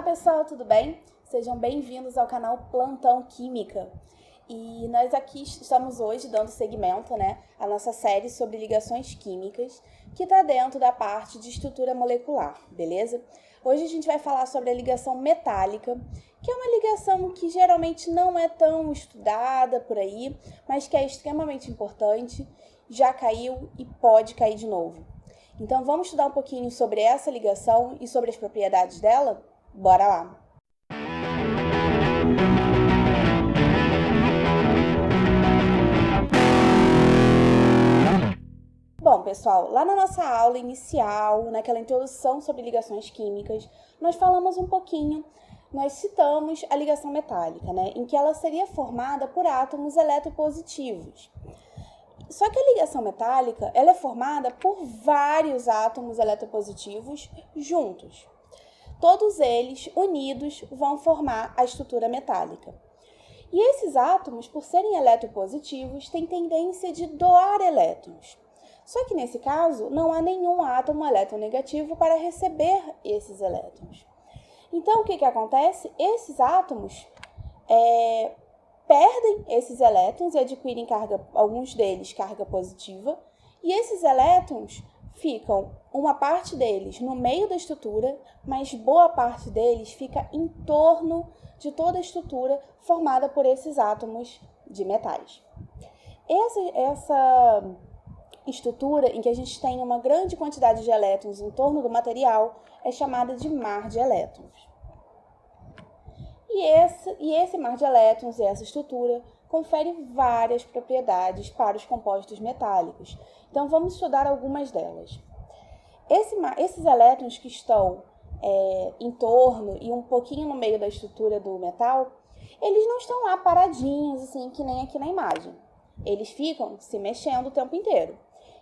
Olá pessoal, tudo bem? Sejam bem-vindos ao canal Plantão Química. E nós aqui estamos hoje dando seguimento, à nossa série sobre ligações químicas, que está dentro da parte de estrutura molecular, beleza? Hoje a gente vai falar sobre a ligação metálica, que é uma ligação que geralmente não é tão estudada por aí, mas que é extremamente importante, já caiu e pode cair de novo. Então vamos estudar um pouquinho sobre essa ligação e sobre as propriedades dela? Bora lá! Bom, pessoal, lá na nossa aula inicial, naquela introdução sobre ligações químicas, nós falamos um pouquinho, nós citamos a ligação metálica, em que ela seria formada por átomos eletropositivos. Só que a ligação metálica, ela é formada por vários átomos eletropositivos juntos. Todos eles, unidos, vão formar a estrutura metálica. E esses átomos, por serem eletropositivos, têm tendência de doar elétrons. Só que nesse caso, não há nenhum átomo eletronegativo para receber esses elétrons. Então, o que acontece? Esses átomos perdem esses elétrons e adquirem alguns deles carga positiva, e esses elétrons ficam, uma parte deles no meio da estrutura, mas boa parte deles fica em torno de toda a estrutura formada por esses átomos de metais. Essa estrutura em que a gente tem uma grande quantidade de elétrons em torno do material é chamada de mar de elétrons. E esse mar de elétrons e essa estrutura confere várias propriedades para os compostos metálicos. Então, vamos estudar algumas delas. Esses elétrons que estão em torno e um pouquinho no meio da estrutura do metal, eles não estão lá paradinhos, assim, que nem aqui na imagem. Eles ficam se mexendo o tempo inteiro.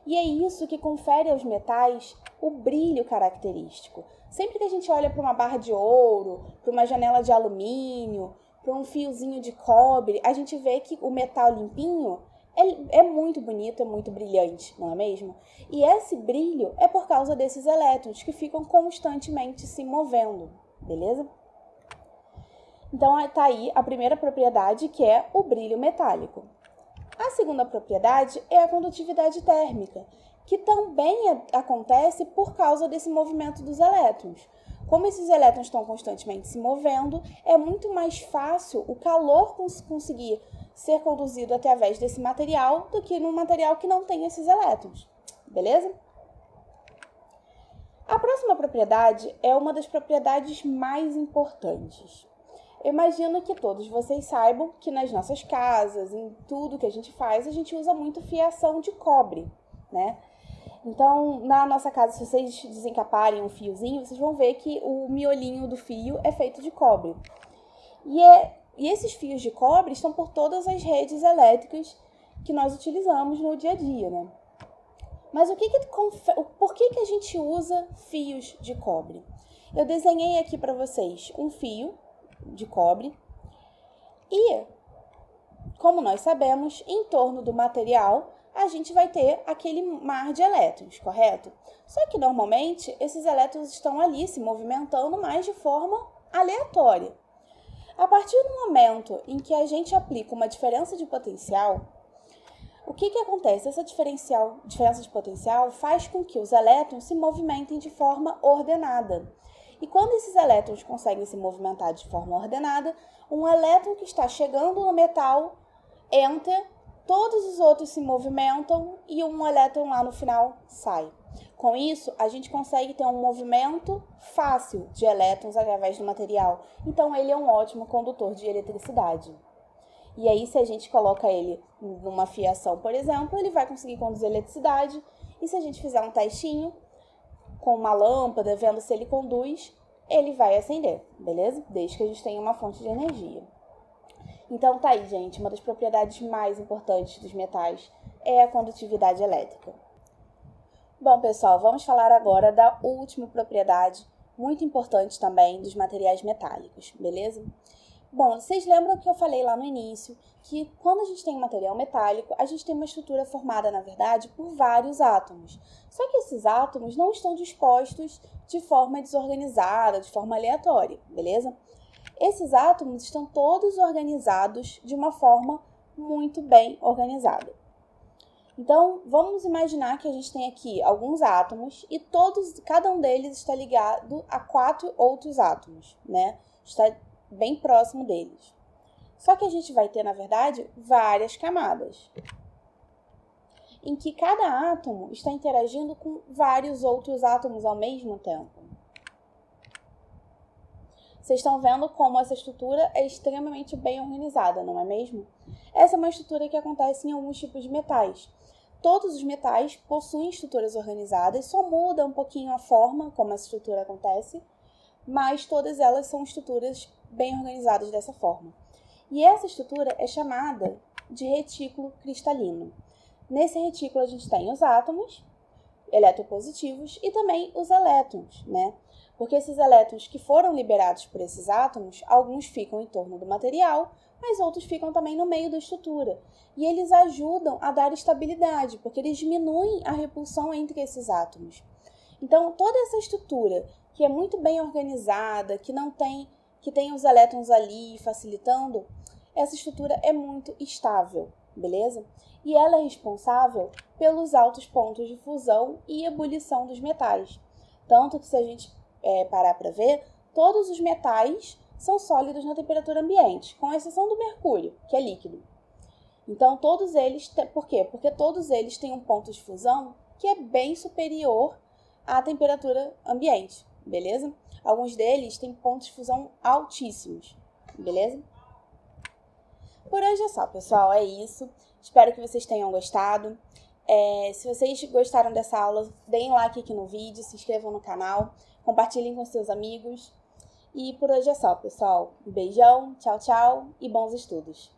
E é isso que confere aos metais o brilho característico. Sempre que a gente olha para uma barra de ouro, para uma janela de alumínio, para um fiozinho de cobre, a gente vê que o metal limpinho é muito bonito, é muito brilhante, não é mesmo? E esse brilho é por causa desses elétrons que ficam constantemente se movendo, beleza? Então, está aí a primeira propriedade, que é o brilho metálico. A segunda propriedade é a condutividade térmica, que também acontece por causa desse movimento dos elétrons. Como esses elétrons estão constantemente se movendo, é muito mais fácil o calor conseguir ser conduzido através desse material do que num material que não tem esses elétrons, beleza? A próxima propriedade é uma das propriedades mais importantes. Eu imagino que todos vocês saibam que nas nossas casas, em tudo que a gente faz, a gente usa muito fiação de cobre, Então, na nossa casa, se vocês desencaparem um fiozinho, vocês vão ver que o miolinho do fio é feito de cobre. E esses fios de cobre estão por todas as redes elétricas que nós utilizamos no dia a dia, Mas por que a gente usa fios de cobre? Eu desenhei aqui para vocês um fio de cobre e, como nós sabemos, em torno do material a gente vai ter aquele mar de elétrons, correto? Só que normalmente esses elétrons estão ali se movimentando mais de forma aleatória. A partir do momento em que a gente aplica uma diferença de potencial, o que acontece? Essa diferença de potencial faz com que os elétrons se movimentem de forma ordenada. E quando esses elétrons conseguem se movimentar de forma ordenada, um elétron que está chegando no metal entra, todos os outros se movimentam e um elétron lá no final sai. Com isso, a gente consegue ter um movimento fácil de elétrons através do material. Então, ele é um ótimo condutor de eletricidade. E aí, se a gente coloca ele numa fiação, por exemplo, ele vai conseguir conduzir eletricidade. E se a gente fizer um testinho com uma lâmpada, vendo se ele conduz, ele vai acender, beleza? Desde que a gente tenha uma fonte de energia. Então, tá aí, gente, uma das propriedades mais importantes dos metais é a condutividade elétrica. Bom, pessoal, vamos falar agora da última propriedade, muito importante também, dos materiais metálicos, beleza? Bom, vocês lembram que eu falei lá no início que quando a gente tem um material metálico, a gente tem uma estrutura formada, na verdade, por vários átomos. Só que esses átomos não estão dispostos de forma desorganizada, de forma aleatória, beleza? Esses átomos estão todos organizados de uma forma muito bem organizada. Então, vamos imaginar que a gente tem aqui alguns átomos e cada um deles está ligado a 4 outros átomos, né? Está bem próximo deles. Só que a gente vai ter, na verdade, várias camadas, em que cada átomo está interagindo com vários outros átomos ao mesmo tempo. Vocês estão vendo como essa estrutura é extremamente bem organizada, não é mesmo? Essa é uma estrutura que acontece em alguns tipos de metais. Todos os metais possuem estruturas organizadas, só muda um pouquinho a forma como essa estrutura acontece, mas todas elas são estruturas bem organizadas dessa forma. E essa estrutura é chamada de retículo cristalino. Nesse retículo a gente tem os átomos eletropositivos e também os elétrons, né? Porque esses elétrons que foram liberados por esses átomos, alguns ficam em torno do material, mas outros ficam também no meio da estrutura. E eles ajudam a dar estabilidade, porque eles diminuem a repulsão entre esses átomos. Então, toda essa estrutura que é muito bem organizada, que tem os elétrons ali facilitando, essa estrutura é muito estável, beleza? E ela é responsável pelos altos pontos de fusão e ebulição dos metais. Tanto que se a gente parar para ver, todos os metais são sólidos na temperatura ambiente, com exceção do mercúrio, que é líquido. Então, todos eles... Por quê? Porque todos eles têm um ponto de fusão que é bem superior à temperatura ambiente, beleza? Alguns deles têm pontos de fusão altíssimos, beleza? Por hoje é só, pessoal, é isso. Espero que vocês tenham gostado. Se vocês gostaram dessa aula, deem like aqui no vídeo, se inscrevam no canal, compartilhem com seus amigos. E por hoje é só, pessoal. Um beijão, tchau, tchau e bons estudos!